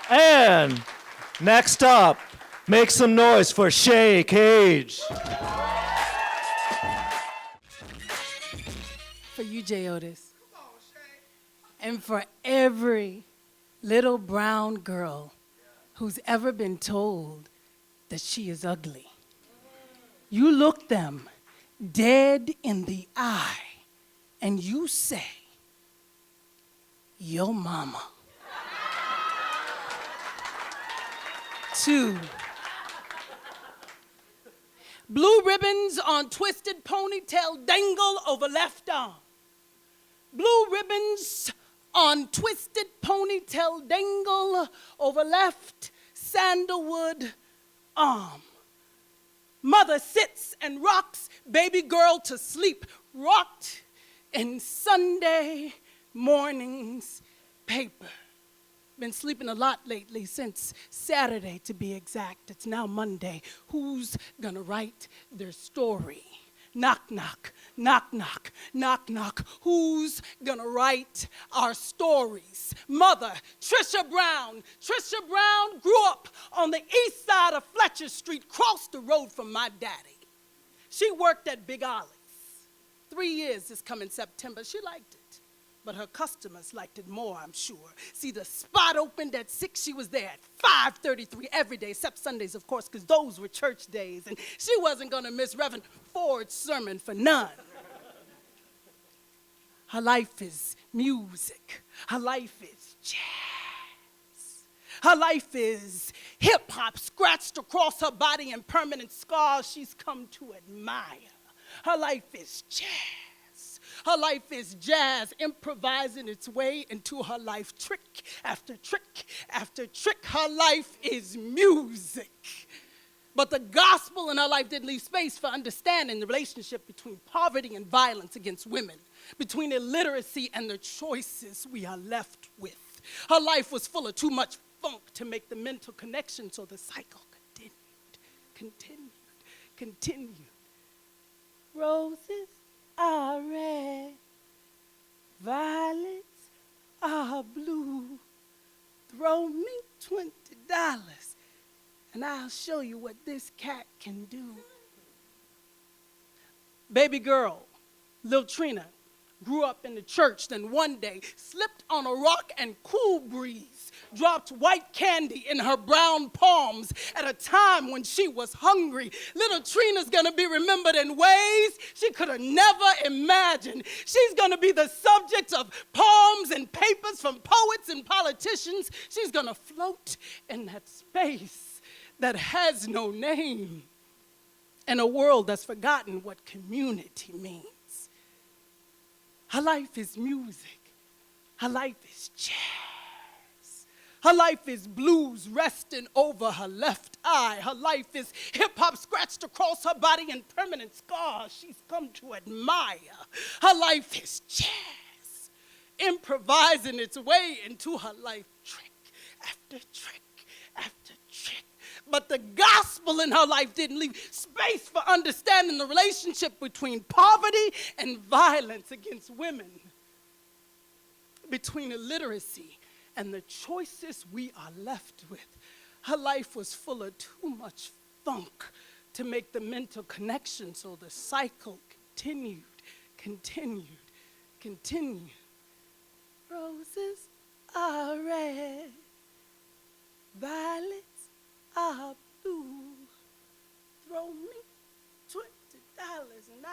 And next up, make some noise for Sha Cage. For you, J. Otis. And for every little brown girl who's ever been told that she is ugly. You look them dead in the eye and you say, "Yo mama." 2, blue ribbons on twisted ponytail dangle over left arm. Blue ribbons on twisted ponytail dangle over left sandalwood arm. Mother sits and rocks baby girl to sleep, rocked in Sunday morning's paper. Been sleeping a lot lately, since Saturday to be exact. It's now Monday. Who's gonna write their story? Knock, knock, knock, knock, knock, knock. Who's gonna write our stories? Mother, Trisha Brown. Trisha Brown grew up on the east side of Fletcher Street, crossed the road from my daddy. She worked at Big Ollie's. 3 years this coming September. She liked it. But her customers liked it more, I'm sure. See, the spot opened at 6. She was there at 5:33 every day, except Sundays, of course, because those were church days. And she wasn't going to miss Reverend Ford's sermon for none. Her life is music. Her life is jazz. Her life is hip-hop scratched across her body and permanent scars she's come to admire. Her life is jazz. Her life is jazz, improvising its way into her life, trick after trick after trick. Her life is music. But the gospel in her life didn't leave space for understanding the relationship between poverty and violence against women, between illiteracy and the choices we are left with. Her life was full of too much funk to make the mental connection, so the cycle continued. Roses are red, violets are blue. Throw me $20 and I'll show you what this cat can do. Baby girl, Lil Trina, grew up in the church, then one day slipped on a rock and cool breeze dropped white candy in her brown palms at a time when she was hungry. Little Trina's gonna be remembered in ways she could have never imagined. She's gonna be the subject of poems and papers from poets and politicians. She's gonna float in that space that has no name in a world that's forgotten what community means. Her life is music. Her life is jazz. Her life is blues resting over her left eye. Her life is hip-hop scratched across her body and permanent scars she's come to admire. Her life is jazz, improvising its way into her life, trick after trick after trick. But the gospel in her life didn't leave space for understanding the relationship between poverty and violence against women, between illiteracy and the choices we are left with. Her life was full of too much funk to make the mental connection, so the cycle continued. Roses are red, violets are blue. Throw me $20 and